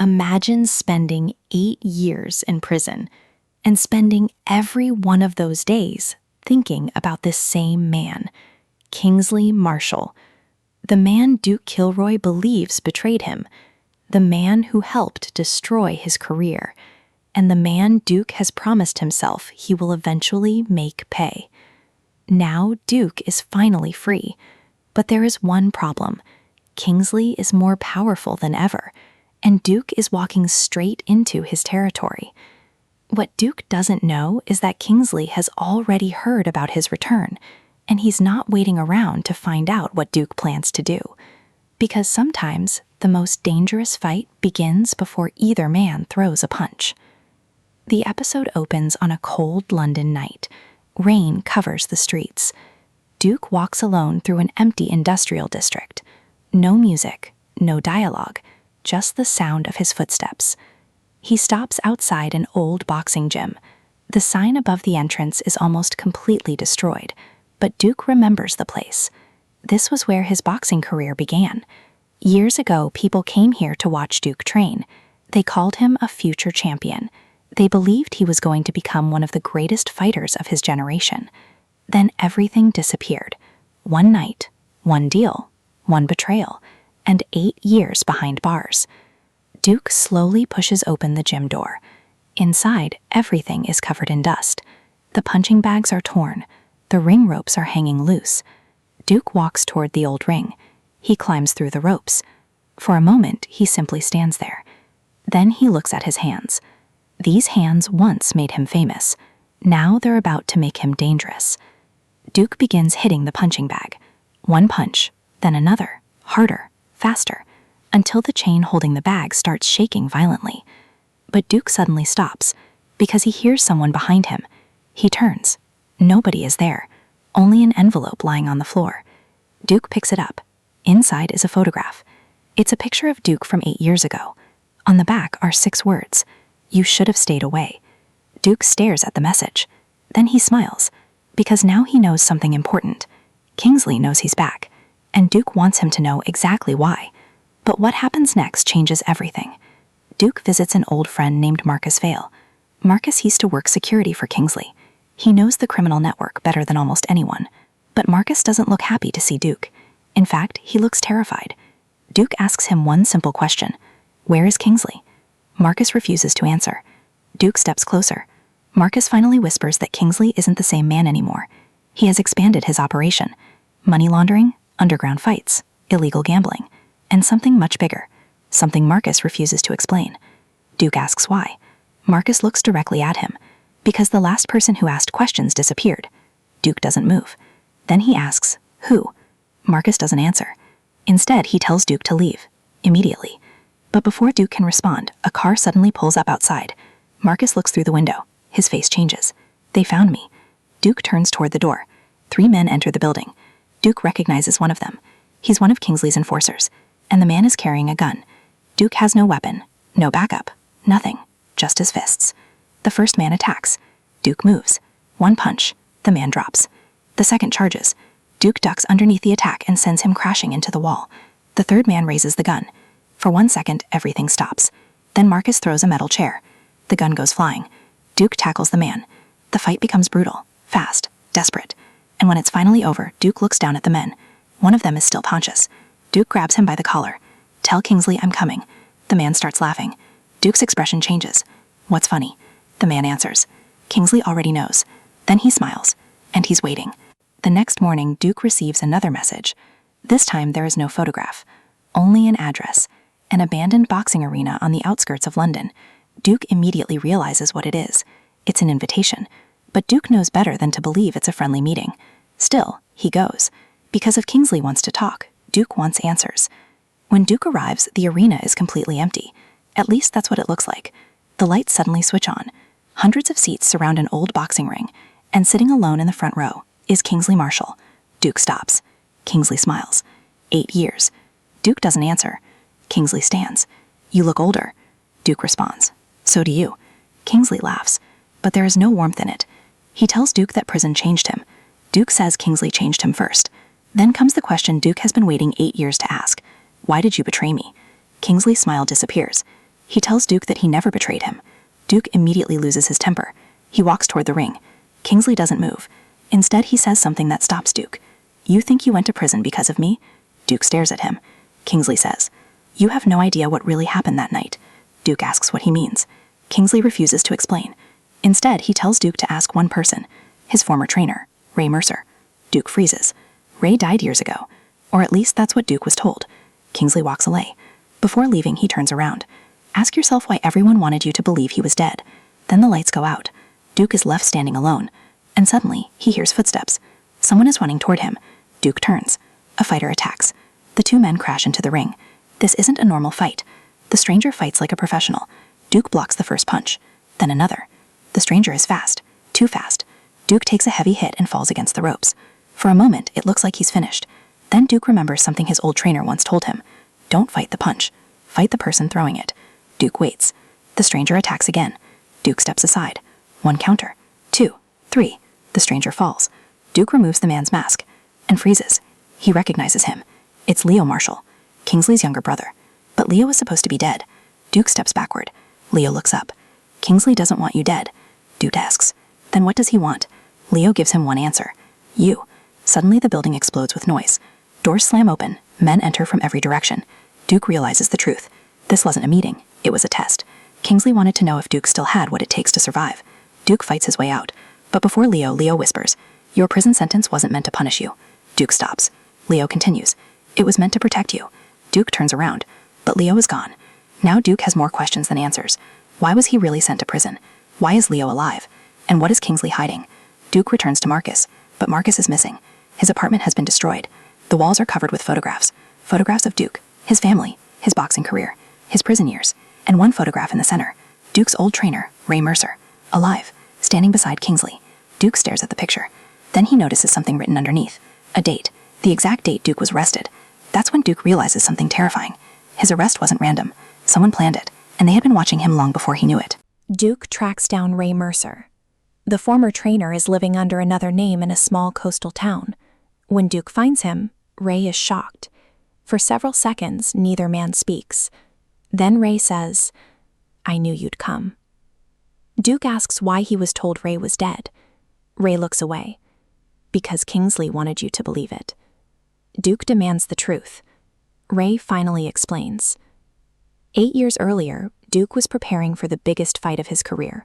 Imagine spending 8 years in prison and spending every one of those days thinking about this same man, Kingsley Marshall, the man Duke Kilroy believes betrayed him, the man who helped destroy his career, and the man Duke has promised himself he will eventually make pay. Now Duke is finally free, but there is one problem. Kingsley is more powerful than ever, and Duke is walking straight into his territory. What Duke doesn't know is that Kingsley has already heard about his return, and he's not waiting around to find out what Duke plans to do. Because sometimes the most dangerous fight begins before either man throws a punch. The episode opens on a cold London night. Rain covers the streets. Duke walks alone through an empty industrial district. No music, no dialogue, just the sound of his footsteps. He stops outside an old boxing gym. The sign above the entrance is almost completely destroyed, but Duke remembers the place. This was where his boxing career began. Years ago, people came here to watch Duke train. They called him a future champion. They believed he was going to become one of the greatest fighters of his generation. Then everything disappeared. One night, one deal, one betrayal, and 8 years behind bars. Duke slowly pushes open the gym door. Inside, everything is covered in dust. The punching bags are torn. The ring ropes are hanging loose. Duke walks toward the old ring. He climbs through the ropes. For a moment, he simply stands there. Then he looks at his hands. These hands once made him famous. Now they're about to make him dangerous. Duke begins hitting the punching bag. One punch, then another, harder, faster, until the chain holding the bag starts shaking violently. But Duke suddenly stops, because he hears someone behind him. He turns. Nobody is there, only an envelope lying on the floor. Duke picks it up. Inside is a photograph. It's a picture of Duke from 8 years ago. On the back are 6 words. "You should have stayed away." Duke stares at the message. Then he smiles, because now he knows something important. Kingsley knows he's back, and Duke wants him to know exactly why. But what happens next changes everything. Duke visits an old friend named Marcus Vale. Marcus used to work security for Kingsley. He knows the criminal network better than almost anyone. But Marcus doesn't look happy to see Duke. In fact, he looks terrified. Duke asks him one simple question. Where is Kingsley? Marcus refuses to answer. Duke steps closer. Marcus finally whispers that Kingsley isn't the same man anymore. He has expanded his operation. Money laundering, underground fights, illegal gambling, and something much bigger. Something Marcus refuses to explain. Duke asks why. Marcus looks directly at him. Because the last person who asked questions disappeared. Duke doesn't move. Then he asks, who? Marcus doesn't answer. Instead, he tells Duke to leave, immediately. But before Duke can respond, a car suddenly pulls up outside. Marcus looks through the window. His face changes. They found me. Duke turns toward the door. 3 men enter the building. Duke recognizes one of them. He's one of Kingsley's enforcers, and the man is carrying a gun. Duke has no weapon, no backup, nothing, just his fists. The first man attacks. Duke moves. One punch. The man drops. The second charges. Duke ducks underneath the attack and sends him crashing into the wall. The third man raises the gun. For 1 second, everything stops. Then Marcus throws a metal chair. The gun goes flying. Duke tackles the man. The fight becomes brutal, fast, desperate. And when it's finally over, Duke looks down at the men. One of them is still conscious. Duke grabs him by the collar. Tell Kingsley I'm coming. The man starts laughing. Duke's expression changes. What's funny? The man answers. Kingsley already knows. Then he smiles. And he's waiting. The next morning, Duke receives another message. This time there is no photograph. Only an address. An abandoned boxing arena on the outskirts of London. Duke immediately realizes what it is. It's an invitation. But Duke knows better than to believe it's a friendly meeting. Still, he goes. Because if Kingsley wants to talk, Duke wants answers. When Duke arrives, the arena is completely empty. At least that's what it looks like. The lights suddenly switch on. Hundreds of seats surround an old boxing ring, and sitting alone in the front row is Kingsley Marshall. Duke stops. Kingsley smiles. 8 years. Duke doesn't answer. Kingsley stands. You look older. Duke responds. So do you. Kingsley laughs, but there is no warmth in it. He tells Duke that prison changed him. Duke says Kingsley changed him first. Then comes the question Duke has been waiting 8 years to ask. Why did you betray me? Kingsley's smile disappears. He tells Duke that he never betrayed him. Duke immediately loses his temper. He walks toward the ring. Kingsley doesn't move. Instead, he says something that stops Duke. "You think you went to prison because of me?" Duke stares at him. Kingsley says, "You have no idea what really happened that night." Duke asks what he means. Kingsley refuses to explain. Instead, he tells Duke to ask one person, his former trainer, Ray Mercer. Duke freezes. Ray died years ago, or at least that's what Duke was told. Kingsley walks away. Before leaving, he turns around. Ask yourself why everyone wanted you to believe he was dead. Then the lights go out. Duke is left standing alone, and suddenly he hears footsteps. Someone is running toward him. Duke turns. A fighter attacks. The two men crash into the ring. This isn't a normal fight. The stranger fights like a professional. Duke blocks the first punch, then another. The stranger is fast, too fast. Duke takes a heavy hit and falls against the ropes. For a moment, it looks like he's finished. Then Duke remembers something his old trainer once told him. Don't fight the punch. Fight the person throwing it. Duke waits. The stranger attacks again. Duke steps aside. One counter. 2, 3. The stranger falls. Duke removes the man's mask and freezes. He recognizes him. It's Leo Marshall, Kingsley's younger brother. But Leo is supposed to be dead. Duke steps backward. Leo looks up. Kingsley doesn't want you dead. Duke asks. Then what does he want? Leo gives him one answer. You. Suddenly the building explodes with noise. Doors slam open. Men enter from every direction. Duke realizes the truth. This wasn't a meeting. It was a test. Kingsley wanted to know if Duke still had what it takes to survive. Duke fights his way out. But before Leo whispers, "Your prison sentence wasn't meant to punish you." Duke stops. Leo continues. "It was meant to protect you." Duke turns around, but Leo is gone. Now Duke has more questions than answers. Why was he really sent to prison? Why is Leo alive? And what is Kingsley hiding? Duke returns to Marcus, but Marcus is missing. His apartment has been destroyed. The walls are covered with photographs. Photographs of Duke, his family, his boxing career, his prison years, and one photograph in the center. Duke's old trainer, Ray Mercer, alive, standing beside Kingsley. Duke stares at the picture. Then he notices something written underneath. A date. The exact date Duke was arrested. That's when Duke realizes something terrifying. His arrest wasn't random. Someone planned it, and they had been watching him long before he knew it. Duke tracks down Ray Mercer. The former trainer is living under another name in a small coastal town. When Duke finds him, Ray is shocked. For several seconds, neither man speaks. Then Ray says, "I knew you'd come." Duke asks why he was told Ray was dead. Ray looks away. "Because Kingsley wanted you to believe it." Duke demands the truth. Ray finally explains. 8 years earlier, Duke was preparing for the biggest fight of his career.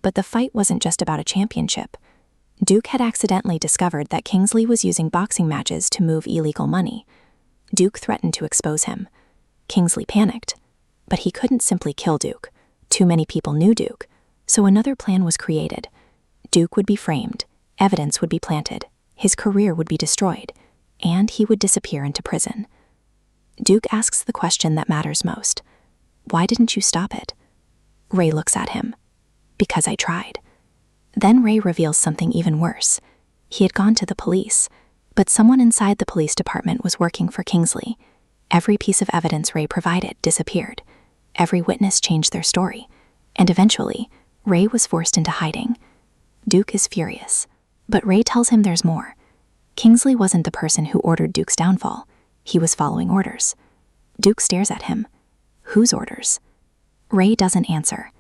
But the fight wasn't just about a championship. Duke had accidentally discovered that Kingsley was using boxing matches to move illegal money. Duke threatened to expose him. Kingsley panicked. But he couldn't simply kill Duke. Too many people knew Duke. So another plan was created. Duke would be framed. Evidence would be planted. His career would be destroyed. And he would disappear into prison. Duke asks the question that matters most. Why didn't you stop it? Ray looks at him. Because I tried. Then Ray reveals something even worse. He had gone to the police, but someone inside the police department was working for Kingsley. Every piece of evidence Ray provided disappeared. Every witness changed their story. And eventually, Ray was forced into hiding. Duke is furious, but Ray tells him there's more. Kingsley wasn't the person who ordered Duke's downfall. He was following orders. Duke stares at him. Whose orders? Ray doesn't answer.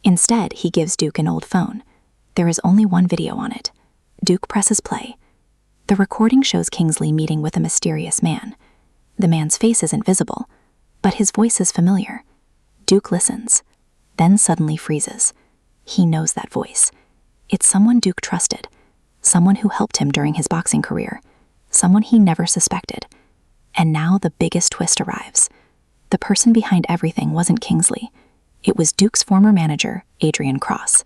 Instead, he gives Duke an old phone. There is only one video on it. Duke presses play. The recording shows Kingsley meeting with a mysterious man. The man's face isn't visible, but his voice is familiar. Duke listens, then suddenly freezes. He knows that voice. It's someone Duke trusted, someone who helped him during his boxing career, someone he never suspected. And now the biggest twist arrives. The person behind everything wasn't Kingsley. It was Duke's former manager, Adrian Cross.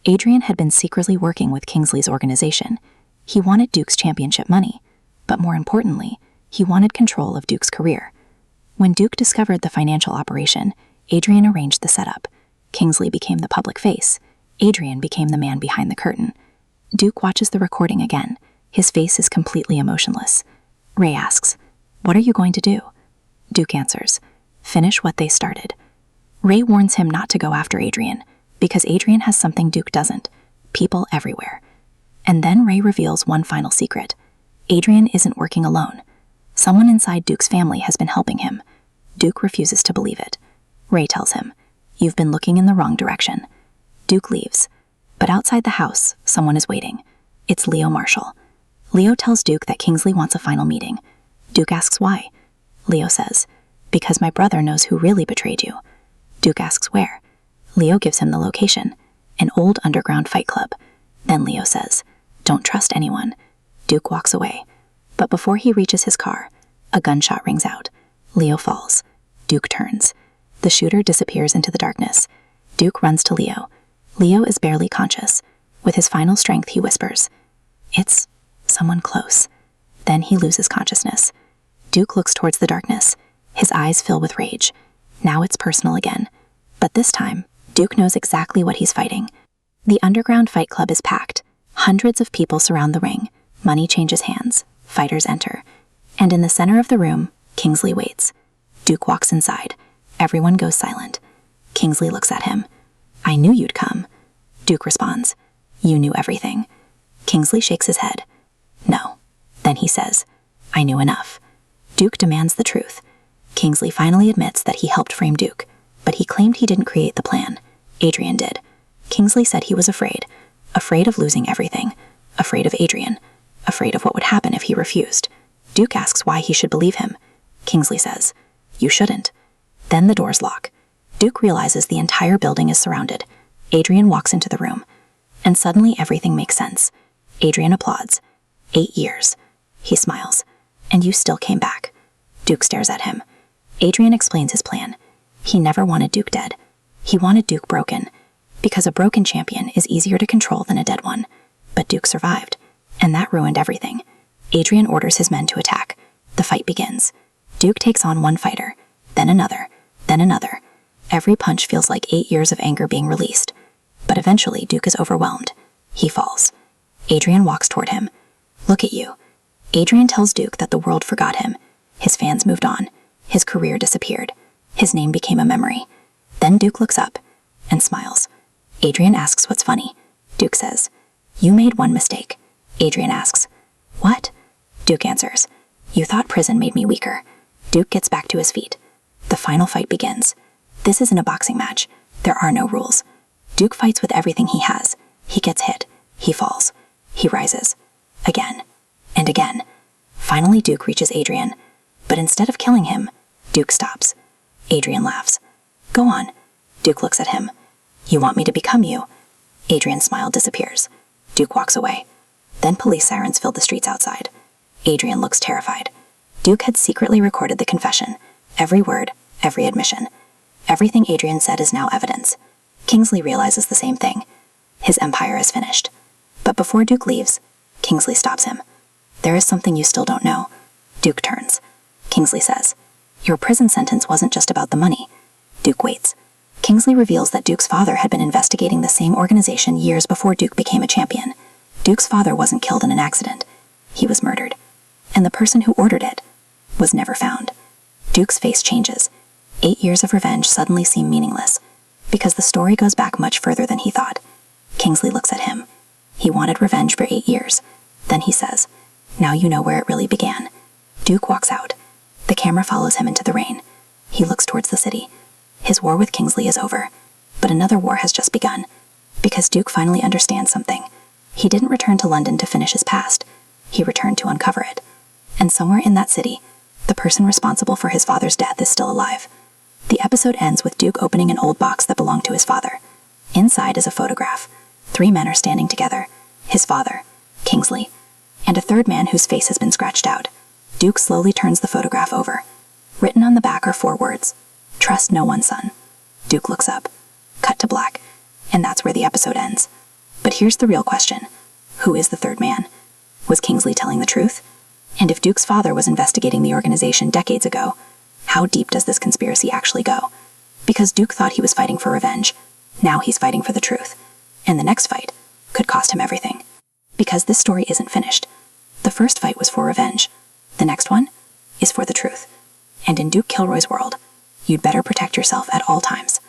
Adrian had been secretly working with Kingsley's organization. He wanted Duke's championship money, but more importantly, he wanted control of Duke's career. When Duke discovered the financial operation, Adrian arranged the setup. Kingsley became the public face. Adrian became the man behind the curtain. Duke watches the recording again. His face is completely emotionless. Ray asks, "What are you going to do?" Duke answers, "Finish what they started." Ray warns him not to go after Adrian, because Adrian has something Duke doesn't: people everywhere. And then Ray reveals one final secret. Adrian isn't working alone. Someone inside Duke's family has been helping him. Duke refuses to believe it. Ray tells him, "You've been looking in the wrong direction." Duke leaves, but outside the house, someone is waiting. It's Leo Marshall. Leo tells Duke that Kingsley wants a final meeting. Duke asks why. Leo says, "Because my brother knows who really betrayed you." Duke asks where. Leo gives him the location, an old underground fight club. Then Leo says, "Don't trust anyone." Duke walks away, but before he reaches his car, a gunshot rings out. Leo falls. Duke turns. The shooter disappears into the darkness. Duke runs to Leo. Leo is barely conscious. With his final strength, he whispers, "It's someone close." Then he loses consciousness. Duke looks towards the darkness. His eyes fill with rage. Now it's personal again. But this time, Duke knows exactly what he's fighting. The underground fight club is packed. Hundreds of people surround the ring. Money changes hands. Fighters enter. And in the center of the room, Kingsley waits. Duke walks inside. Everyone goes silent. Kingsley looks at him. "I knew you'd come." Duke responds, "You knew everything." Kingsley shakes his head. "No." Then he says, "I knew enough." Duke demands the truth. Kingsley finally admits that he helped frame Duke, but he claimed he didn't create the plan. Adrian did. Kingsley said he was afraid of losing everything, afraid of Adrian, afraid of what would happen if he refused. Duke asks why he should believe him. Kingsley says, "You shouldn't." Then the doors lock. Duke realizes the entire building is surrounded. Adrian walks into the room, and suddenly everything makes sense. Adrian applauds. 8 years. He smiles. "And you still came back." Duke stares at him. Adrian explains his plan. He never wanted Duke dead. He wanted Duke broken, because a broken champion is easier to control than a dead one. But Duke survived, and that ruined everything. Adrian orders his men to attack. The fight begins. Duke takes on one fighter, then another, then another. Every punch feels like 8 years of anger being released. But eventually, Duke is overwhelmed. He falls. Adrian walks toward him. "Look at you." Adrian tells Duke that the world forgot him. His fans moved on. His career disappeared. His name became a memory. Then Duke looks up and smiles. Adrian asks what's funny. Duke says, "You made one mistake." Adrian asks, "What?" Duke answers, "You thought prison made me weaker." Duke gets back to his feet. The final fight begins. This isn't a boxing match. There are no rules. Duke fights with everything he has. He gets hit. He falls. He rises. Again. And again. Finally, Duke reaches Adrian. But instead of killing him, Duke stops. Adrian laughs. "Go on." Duke looks at him. "You want me to become you?" Adrian's smile disappears. Duke walks away. Then police sirens fill the streets outside. Adrian looks terrified. Duke had secretly recorded the confession. Every word, every admission. Everything Adrian said is now evidence. Kingsley realizes the same thing. His empire is finished. But before Duke leaves, Kingsley stops him. "There is something you still don't know." Duke turns. Kingsley says, "Your prison sentence wasn't just about the money." Duke waits. Kingsley reveals that Duke's father had been investigating the same organization years before Duke became a champion. Duke's father wasn't killed in an accident. He was murdered. And the person who ordered it was never found. Duke's face changes. 8 years of revenge suddenly seem meaningless, because the story goes back much further than he thought. Kingsley looks at him. He wanted revenge for 8 years. Then he says, "Now you know where it really began." Duke walks out. The camera follows him into the rain. He looks towards the city. His war with Kingsley is over, but another war has just begun, because Duke finally understands something. He didn't return to London to finish his past. He returned to uncover it. And somewhere in that city, the person responsible for his father's death is still alive. The episode ends with Duke opening an old box that belonged to his father. Inside is a photograph. 3 men are standing together. His father, Kingsley, and a third man whose face has been scratched out. Duke slowly turns the photograph over. Written on the back are 4 words. "Trust no one, son." Duke looks up. Cut to black. And that's where the episode ends. But here's the real question. Who is the third man? Was Kingsley telling the truth? And if Duke's father was investigating the organization decades ago, how deep does this conspiracy actually go? Because Duke thought he was fighting for revenge. Now he's fighting for the truth. And the next fight could cost him everything. Because this story isn't finished. The first fight was for revenge. The next one is for the truth. And in Duke Kilroy's world, you'd better protect yourself at all times.